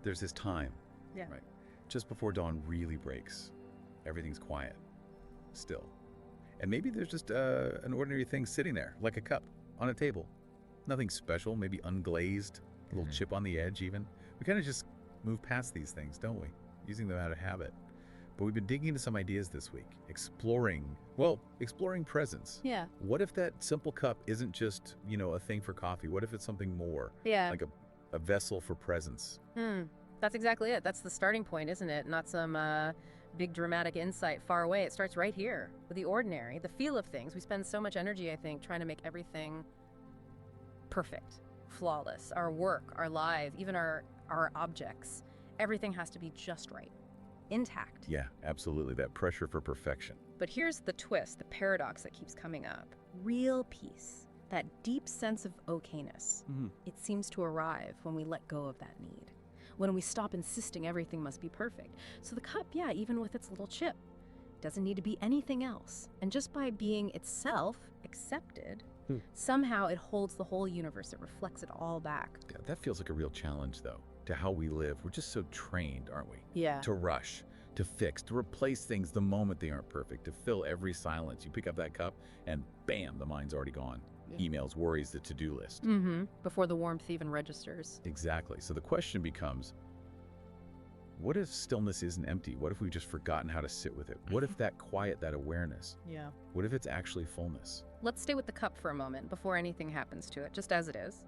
there's this time, Yeah. right? Just before dawn really breaks, everything's quiet, still. And maybe there's just an ordinary thing sitting there, like a cup on a table. Nothing special, maybe unglazed, a little chip on the edge even. We kind of just move past these things, don't we? Using them out of habit. But we've been digging into some ideas this week, exploring presence. Yeah. What if that simple cup isn't just, a thing for coffee? What if it's something more? Yeah. Like a vessel for presence. That's exactly it. That's the starting point, isn't it? Not some big dramatic insight far away. It starts right here with the ordinary, the feel of things. We spend so much energy, I think, trying to make everything perfect, flawless. Our work, our lives, even our objects. Everything has to be just right, intact. Yeah, absolutely. That pressure for perfection. But here's the twist, the paradox that keeps coming up. Real peace, that deep sense of okayness, it seems to arrive when we let go of that need. When we stop insisting everything must be perfect. So the cup, yeah, even with its little chip, doesn't need to be anything else. And just by being itself accepted, somehow it holds the whole universe. It reflects it all back. Yeah, that feels like a real challenge, though, to how we live. We're just so trained, aren't we? Yeah. To rush, to fix, to replace things the moment they aren't perfect, to fill every silence. You pick up that cup and bam, the mind's already gone. Emails, worries, the to-do list. Before the warmth even registers. Exactly. So the question becomes, what if stillness isn't empty? What if we've just forgotten how to sit with it? What if that quiet, that awareness, Yeah. what if it's actually fullness? Let's stay with the cup for a moment before anything happens to it, just as it is.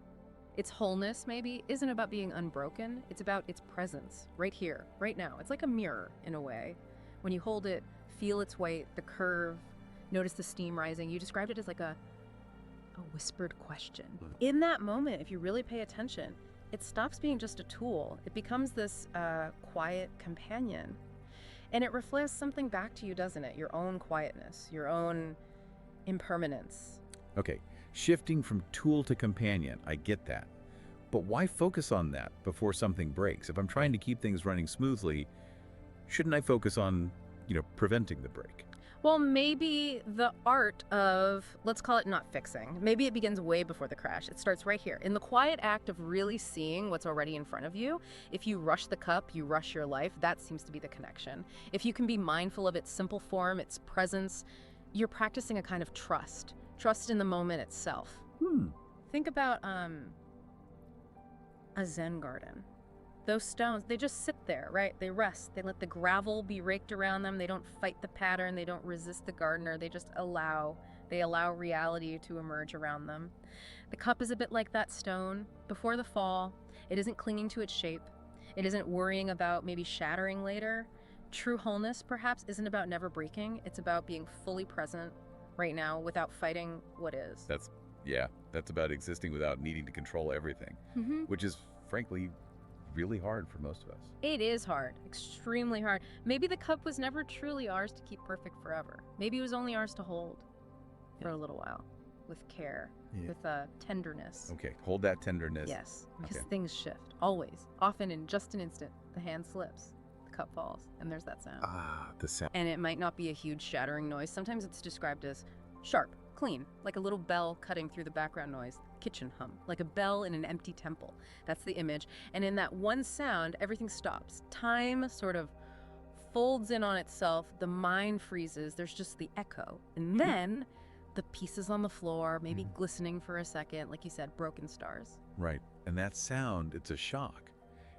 Its wholeness, maybe, isn't about being unbroken. It's about its presence, right here, right now. It's like a mirror, in a way. When you hold it, feel its weight, the curve, notice the steam rising. You described it as like a whispered question. In that moment, if you really pay attention, it stops being just a tool. It becomes this quiet companion. And it reflects something back to you, doesn't it? Your own quietness, your own impermanence. Okay, shifting from tool to companion, I get that. But why focus on that before something breaks? If I'm trying to keep things running smoothly, shouldn't I focus on, preventing the break? Well, maybe the art of, let's call it not fixing, maybe it begins way before the crash. It starts right here, in the quiet act of really seeing what's already in front of you. If you rush the cup, you rush your life. That seems to be the connection. If you can be mindful of its simple form, its presence, you're practicing a kind of trust in the moment itself. Think about a Zen garden. Those stones, they just sit there, right? They rest. They let the gravel be raked around them. They don't fight the pattern. They don't resist the gardener. They just allow. They allow reality to emerge around them. The cup is a bit like that stone. Before the fall, it isn't clinging to its shape. It isn't worrying about maybe shattering later. True wholeness, perhaps, isn't about never breaking. It's about being fully present right now without fighting what is. That's about existing without needing to control everything, which is, frankly, really hard for most of us. It is hard, extremely hard. Maybe the cup was never truly ours to keep perfect forever. Maybe it was only ours to hold for a little while, with care, with tenderness. Okay, hold that tenderness. Yes, because Okay. things shift, always, often in just an instant. The hand slips, the cup falls, and there's that sound. The sound. And it might not be a huge shattering noise. Sometimes it's described as sharp, clean, like a little bell cutting through the background noise. Kitchen hum, like a bell in an empty temple. That's the image. And in that one sound, everything stops. Time sort of folds in on itself. The mind freezes. There's just the echo. And then the pieces on the floor, maybe glistening for a second, like you said, broken stars. Right, and that sound, it's a shock.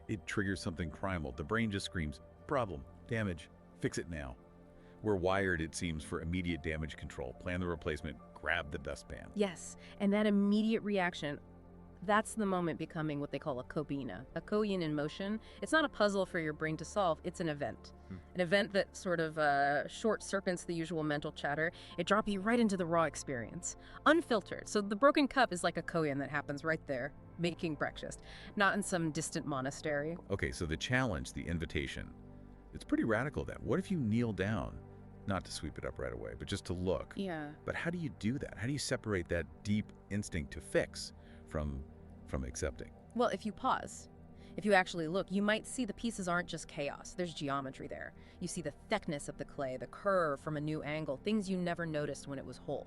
It triggers something primal. The brain just screams, problem, damage, fix it now. We're wired, it seems, for immediate damage control. Plan the replacement, grab the dustpan. Yes, and that immediate reaction, that's the moment becoming what they call a kobina, a koan in motion. It's not a puzzle for your brain to solve, it's an event. An event that sort of short circuits the usual mental chatter. It drops you right into the raw experience, unfiltered. So the broken cup is like a koan that happens right there, making breakfast, not in some distant monastery. Okay, so the challenge, the invitation, it's pretty radical then. What if you kneel down? Not to sweep it up right away, but just to look. Yeah. But how do you do that? How do you separate that deep instinct to fix from accepting? Well, if you pause, if you actually look, you might see the pieces aren't just chaos. There's geometry there. You see the thickness of the clay, the curve from a new angle, things you never noticed when it was whole.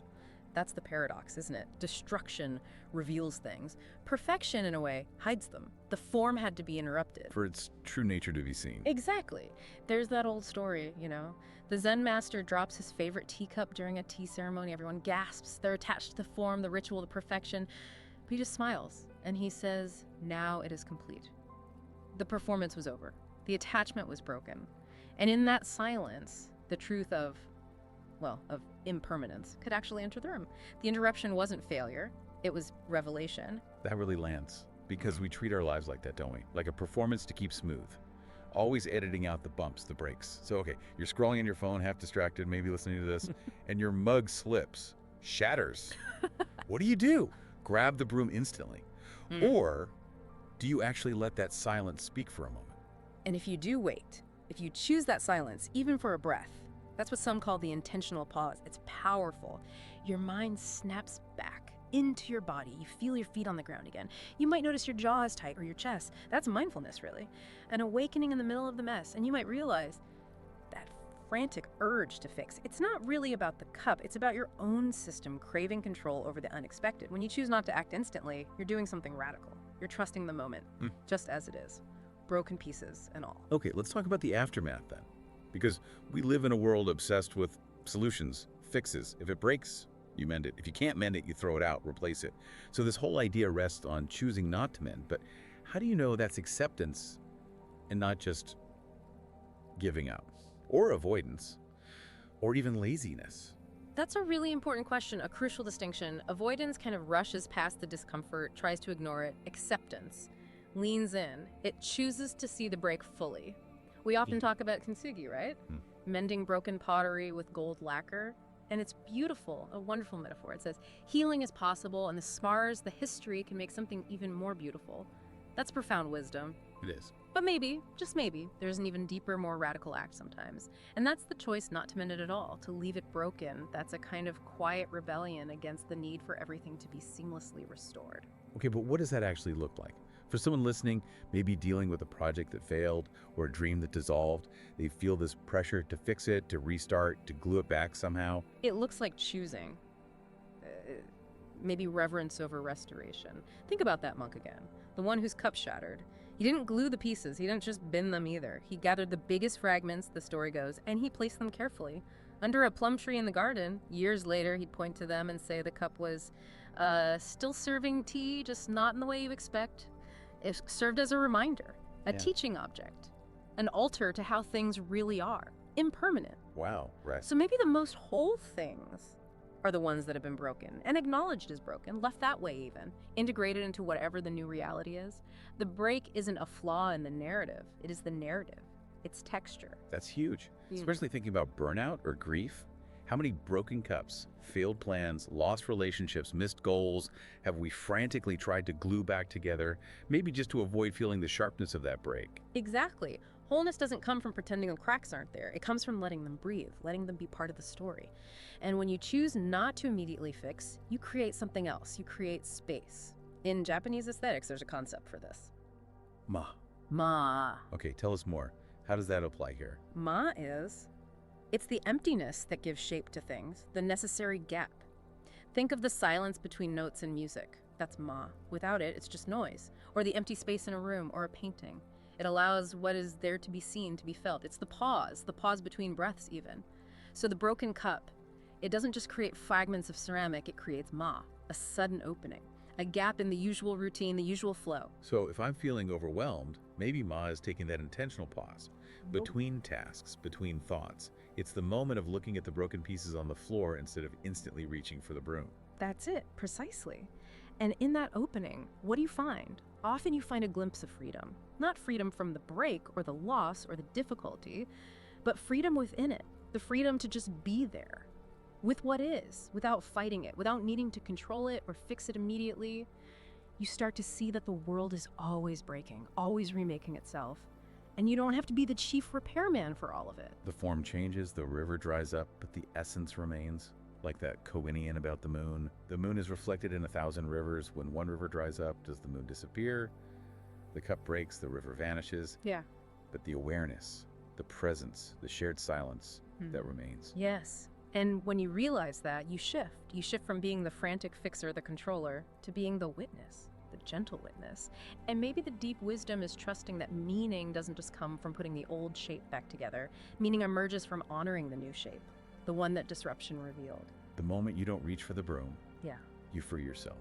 That's the paradox, isn't it? Destruction reveals things. Perfection, in a way, hides them. The form had to be interrupted. For its true nature to be seen. Exactly. There's that old story, you know. The Zen master drops his favorite teacup during a tea ceremony. Everyone gasps. They're attached to the form, the ritual, the perfection. But he just smiles, and he says, now it is complete. The performance was over. The attachment was broken. And in that silence, the truth of impermanence could actually enter the room. The interruption wasn't failure. It was revelation. That really lands. Because we treat our lives like that, don't we? Like a performance to keep smooth. Always editing out the bumps, the breaks. So, okay, you're scrolling on your phone, half distracted, maybe listening to this, and your mug slips, shatters. What do? Grab the broom instantly. Or do you actually let that silence speak for a moment? And if you do wait, if you choose that silence, even for a breath, that's what some call the intentional pause. It's powerful. Your mind snaps back into your body. You feel your feet on the ground again. You might notice your jaw is tight or your chest. That's mindfulness, really. An awakening in the middle of the mess. And you might realize that frantic urge to fix. It's not really about the cup. It's about your own system craving control over the unexpected. When you choose not to act instantly, you're doing something radical. You're trusting the moment, just as it is. Broken pieces and all. Okay, let's talk about the aftermath then. Because we live in a world obsessed with solutions, fixes. If it breaks, you mend it. If you can't mend it, you throw it out, replace it. So this whole idea rests on choosing not to mend. But how do you know that's acceptance and not just giving up or avoidance or even laziness? That's a really important question, a crucial distinction. Avoidance kind of rushes past the discomfort, tries to ignore it. Acceptance leans in. It chooses to see the break fully. We often talk about Kintsugi, right? Mending broken pottery with gold lacquer. And it's beautiful, a wonderful metaphor. It says, healing is possible, and the scars, the history, can make something even more beautiful. That's profound wisdom. It is. But maybe, just maybe, there's an even deeper, more radical act sometimes. And that's the choice not to mend it at all, to leave it broken. That's a kind of quiet rebellion against the need for everything to be seamlessly restored. Okay, but what does that actually look like? For someone listening, maybe dealing with a project that failed or a dream that dissolved, they feel this pressure to fix it, to restart, to glue it back somehow. It looks like choosing. Maybe reverence over restoration. Think about that monk again, the one whose cup shattered. He didn't glue the pieces, he didn't just bin them either. He gathered the biggest fragments, the story goes, and he placed them carefully. Under a plum tree in the garden, years later, he'd point to them and say the cup was still serving tea, just not in the way you expect. It served as a reminder, a teaching object, an altar to how things really are, impermanent. Wow, right. So maybe the most whole things are the ones that have been broken and acknowledged as broken, left that way even, integrated into whatever the new reality is. The break isn't a flaw in the narrative, it is the narrative, its texture. That's huge, especially thinking about burnout or grief. How many broken cups, failed plans, lost relationships, missed goals have we frantically tried to glue back together, maybe just to avoid feeling the sharpness of that break? Exactly. Wholeness doesn't come from pretending the cracks aren't there. It comes from letting them breathe, letting them be part of the story. And when you choose not to immediately fix, you create something else. You create space. In Japanese aesthetics, there's a concept for this. Ma. Okay, tell us more. How does that apply here? It's the emptiness that gives shape to things, the necessary gap. Think of the silence between notes in music. That's ma. Without it, it's just noise. Or the empty space in a room or a painting. It allows what is there to be seen, to be felt. It's the pause between breaths even. So the broken cup, it doesn't just create fragments of ceramic, it creates ma, a sudden opening, a gap in the usual routine, the usual flow. So if I'm feeling overwhelmed, maybe ma is taking that intentional pause between tasks, between thoughts. It's the moment of looking at the broken pieces on the floor instead of instantly reaching for the broom. That's it, precisely. And in that opening, what do you find? Often you find a glimpse of freedom. Not freedom from the break or the loss or the difficulty, but freedom within it. The freedom to just be there with what is, without fighting it, without needing to control it or fix it immediately. You start to see that the world is always breaking, always remaking itself. And you don't have to be the chief repairman for all of it. The form changes, the river dries up, but the essence remains. Like that koan about the moon. The moon is reflected in 1,000 rivers. When one river dries up, does the moon disappear? The cup breaks, the river vanishes. Yeah. But the awareness, the presence, the shared silence, that remains. Yes. And when you realize that, you shift. You shift from being the frantic fixer, the controller, to being the witness, the gentle witness. And maybe the deep wisdom is trusting that meaning doesn't just come from putting the old shape back together. Meaning emerges from honoring the new shape, the one that disruption revealed. The moment you don't reach for the broom, Yeah. you free yourself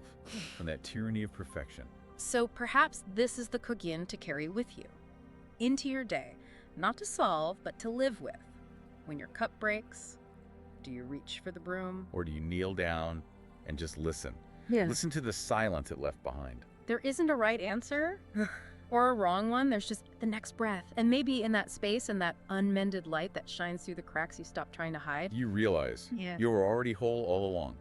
from that tyranny of perfection. So perhaps this is the koan to carry with you into your day, not to solve, but to live with. When your cup breaks, do you reach for the broom? Or do you kneel down and just listen? Yeah. Listen to the silence it left behind. There isn't a right answer or a wrong one. There's just the next breath. And maybe in that space and that unmended light that shines through the cracks you stop trying to hide. You realize Yeah. you were already whole all along.